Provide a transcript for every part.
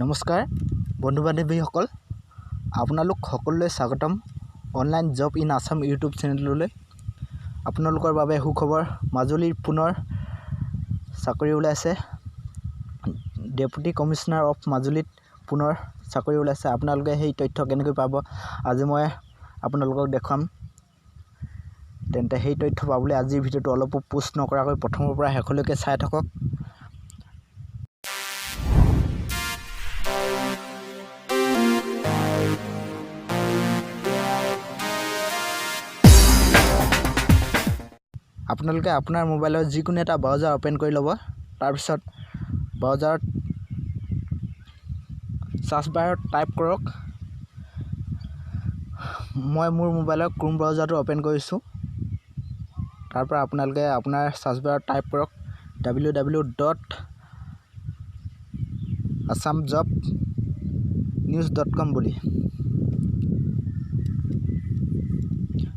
নমস্কাৰ বন্ধু বান্ধৱীসকল, আপোনালোক সকলোলৈ স্বাগতম online job in Assam YouTube চেনেললৈ। আপোনালোকৰ বাবে সুখবৰ, মাজুলীৰ পুনৰ চাকৰি ওলাইছে। ডেপুটি কমিশনাৰ অফ মাজুলীত পুনৰ চাকৰি ওলাইছে। আপোনালোকে সেই তথ্য কেনেকৈ পাব আজি মই আপোনালোকক দেখুৱাম। তেন্তে সেই তথ্য পাবলৈ আজিৰ ভিডিঅ'টো অলপো পোষ্ট নকৰাকৈ প্ৰথমৰ পৰা শেষলৈকে চাই থাকক। আপোনালোকে আপোনাৰ মোবাইলৰ যিকোনো এটা ব্ৰাউজাৰ ওপেন কৰি ল'ব। তাৰপিছত ব্ৰাউজাৰত সাৰ্চ বাৰত টাইপ কৰক। মই মোৰ মোবাইলৰ ক্ৰোম ব্ৰাউজাৰটো ওপেন কৰিছোঁ। তাৰপৰা আপোনালোকে আপোনাৰ সাৰ্চ বাৰত টাইপ কৰক www.assamjobnews.com বুলি।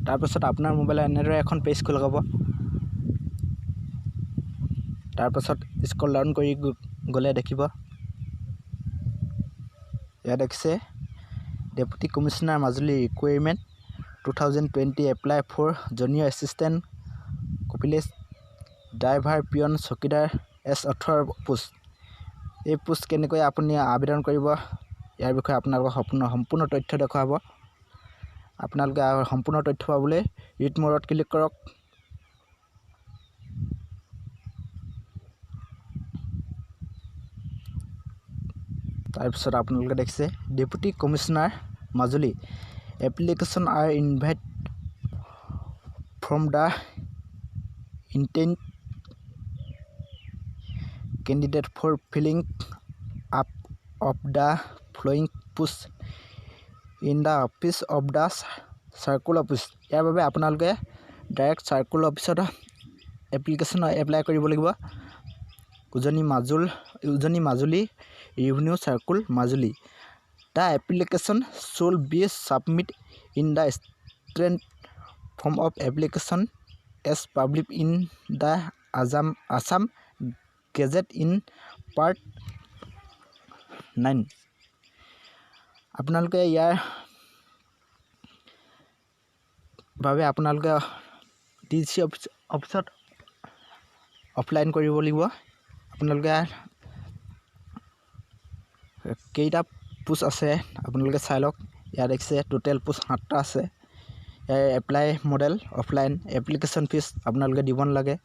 তাৰপিছত আপোনাৰ মোবাইলত এনেদৰে এখন পেজ খোল খাব। তাৰপাছত স্ক্ৰল ডাউন কৰি গ'লে দেখিব, ইয়াত দেখিছে deputy commissioner Majuli recruitment 2020 apply for junior assistant কপিলেজ driver peon chowkidar S18 post. এই পোষ্ট কেনেকৈ আপুনি আবেদন কৰিব ইয়াৰ বিষয়ে আপোনালোকক সম্পূৰ্ণ তথ্য দেখুৱাব। আপোনালোকে সম্পূৰ্ণ তথ্য পাবলৈ ৰিড মোৰত ক্লিক কৰক। তাৰপিছত আপোনালোকে দেখিছে deputy commissioner Majuli application are invite from the intent candidate for filling up of the following post in the office of the circle office. ইয়াৰ বাবে আপোনালোকে ডাইৰেক্ট চাৰ্কুল অফিচত এপ্লিকেশ্যন এপ্লাই কৰিব লাগিব। Ujani Majuli revenue circle Majuli. The application should be submit in the standard form of application as public in the Assam gazette in part 9। আপোনালোকে ইয়াৰ বাবে আপোনালোকে DC অফিচত অফলাইন কৰিব লাগিব। আপোনালোকে কেইটা পোষ্ট আছে আপোনালোকে চাই লওক। ইয়াত দেখিছে টোটেল পোষ্ট 7টা আছে। ইয়াৰ apply model offline application fees আপোনালোকে দিব নালাগে।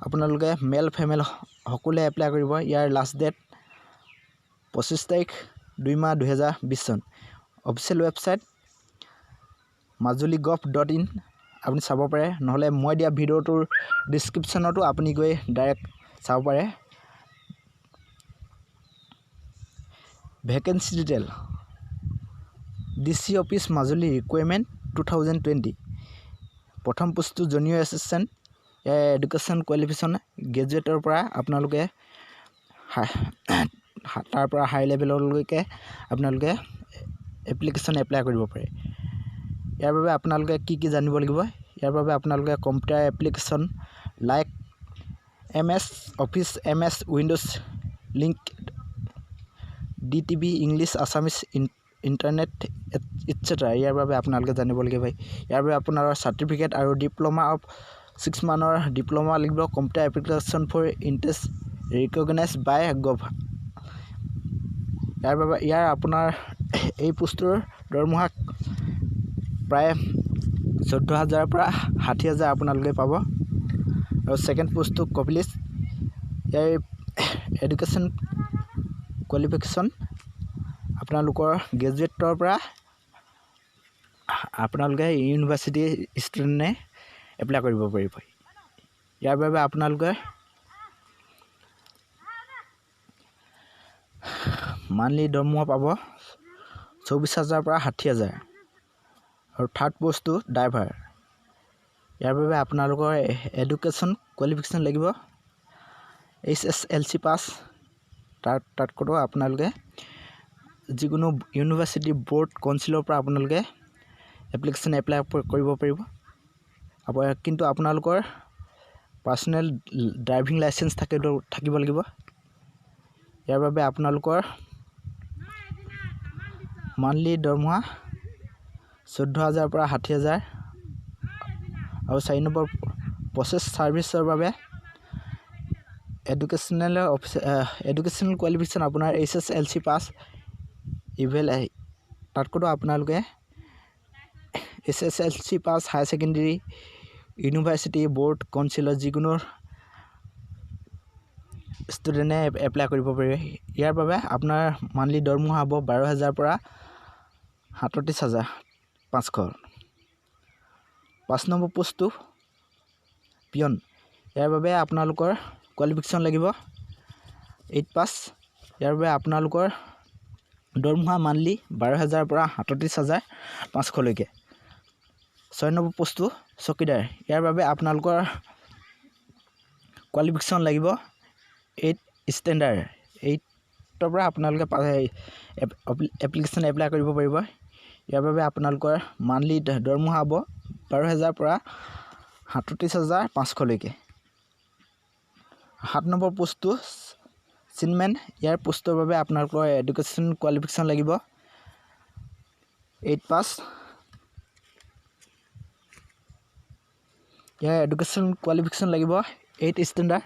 আপোনালোকে মেল ফিমেল সকলোৱে এপ্লাই কৰিব। ইয়াৰ লাষ্ট ডেট 25 তাৰিখ 2 মাহ 2020 চন। অফিচিয়েল ৱেবছাইট majuli.gov.in আপুনি চাব পাৰে, নহ'লে মই দিয়া ভিডিঅ'টোৰ ডিছক্ৰিপশ্যনতো আপুনি গৈ ডাইৰেক্ট চাব পাৰে। Vacancy detail DC office Majuli recruitment 2020। প্ৰথম পোষ্টটো জুনিয়ৰ এছিষ্টেণ্ট। ইয়াৰ এডুকেশ্যন কোৱালিফিকেশ্যন গ্ৰেজুৱেটৰ পৰা আপোনালোকে তাৰ পৰা হাই লেভেললৈকে আপোনালোকে এপ্লিকেশ্যন এপ্লাই কৰিব পাৰে। ইয়াৰ বাবে আপোনালোকে কি জানিব লাগিব? ইয়াৰ বাবে আপোনালোকে computer application like MS Office, MS Windows, link DTV, English, Assamese, internet etcetera. ইয়াৰ বাবে আপোনালোকে জানিব লাগিব। ইয়াৰ বাবে আপোনাৰ চাৰ্টিফিকেট আৰু ডিপ্ল'মা অফ 6 মানৰ ডিপ্ল'মা লাগিব। Computer application for interest recognise by gov. ইয়াৰ আপোনাৰ এই পোষ্টটোৰ দৰমহা প্ৰায় 14,000 পৰা 60,000 আপোনালোকে পাব। আৰু ছেকেণ্ড পোষ্টটো কপিলেজ। ইয়াৰ এডুকেশ্যন কোৱালিফিকেশ্যন আপোনালোকৰ গ্ৰেজুৱেটৰ পৰা আপোনালোকে ইউনিভাৰ্চিটি ষ্টুডেণ্টে এপ্লাই কৰিব পাৰিব। ইয়াৰ বাবে আপোনালোকে মান্থলি দৰমহা পাব 24,000 পৰা 60,000। আৰু থাৰ্ড পোষ্টটো ড্ৰাইভাৰ। ইয়াৰ বাবে আপোনালোকৰ এডুকেশ্যন কোৱালিফিকেশ্যন লাগিব HSLC পাছ। তাতকৈও আপোনালোকে যিকোনো ইউনিভাৰ্চিটি বৰ্ড কাউন্সিলৰ পৰা আপোনালোকে এপ্লিকেশ্যন এপ্লাই কৰিব পাৰিব। কিন্তু আপোনালোকৰ পাৰ্চনেল ড্ৰাইভিং লাইচেঞ্চ থাকিব লাগিব। ইয়াৰ বাবে আপোনালোকৰ মান্থলি দৰমহা 14,000 পৰা 60,000 আৰু 4 নম্বৰ প্ৰচেছ ছাৰ্ভিচৰ বাবে এডুকেশ্যনেল কোৱালিফিকেশ্যন আপোনাৰ HSLC পাছ ইভেল তাতকৈতো আপোনালোকে HSLC pass higher secondary university board কাউন্সিলৰ যিকোনো ষ্টুডেণ্টে এপ্লাই কৰিব পাৰিব। ইয়াৰ বাবে আপোনাৰ মান্থলি দৰমহা হ'ব 12,000 পৰা 37,500। 5 নম্বৰ পোষ্টটো পিয়ন। ইয়াৰ বাবে আপোনালোকৰ কোৱালিফিকেশ্যন লাগিব 8 পাছ। ইয়াৰ বাবে আপোনালোকৰ দৰমহা মান্থলি 12,000 পৰা 37,500লৈকে। 6 নম্বৰ পোষ্টটো চকীদাৰ। ইয়াৰ বাবে আপোনালোকৰ কোৱালিফিকেশ্যন লাগিব 8 ষ্টেণ্ডাৰ্ড। 8ৰ পৰা আপোনালোকে এপ্লিকেশ্যন এপ্লাই কৰিব পাৰিব। ইয়াৰ বাবে আপোনালোকৰ মান্থলি দৰমহা হ'ব 12,000 পৰা 37,500লৈকে। 7 নম্বৰ পোষ্টটো চিনমেন। ইয়াৰ পোষ্টৰ বাবে আপোনালোকৰ এডুকেশ্যন কোৱালিফিকেশ্যন লাগিব 8 পাছ। ইয়াৰ এডুকেশ্যন কোৱালিফিকেশ্যন লাগিব 8 ষ্টেণ্ডাৰ্ড।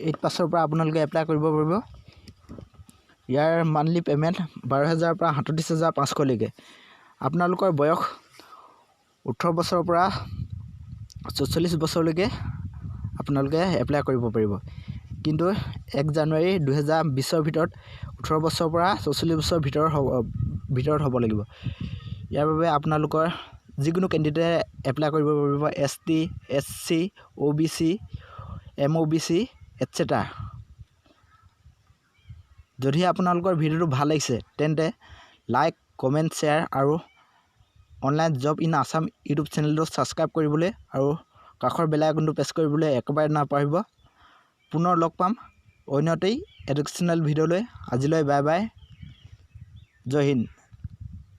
8 পাছৰ পৰা আপোনালোকে এপ্লাই কৰিব পাৰিব। ইয়াৰ মান্থলি পে'মেণ্ট 12,000 পৰা 37,500লৈকে। আপোনালোকৰ বয়স 18 বছৰৰ পৰা 44 বছৰলৈকে আপোনালোকে এপ্লাই কৰিব পাৰিব। কিন্তু 1 জানুৱাৰী 2020ৰ ভিতৰত 18 বছৰৰ পৰা 44 বছৰৰ ভিতৰত হ'ব লাগিব। ইয়াৰ বাবে আপোনালোকৰ যিকোনো কেণ্ডিডেটে এপ্লাই কৰিব পাৰিব। ST, SC, OBC, MOBC etc. যদি আপোনালোকৰ ভিডিঅ'টো ভাল লাগিছে তেন্তে লাইক, কমেণ্ট, শ্বেয়াৰ আৰু online job in Assam YouTube চেনেলটো ছাবস্ক্ৰাইব কৰিবলৈ আৰু কাষৰ বেল আইকনটো প্ৰেছ কৰিবলৈ একেবাৰে নাপাহৰিব। পুনৰ লগ পাম অন্য এটি এডুকেশ্যনেল ভিডিঅ'লৈ। আজিলৈ বাই বাই। জয় হিন্দ।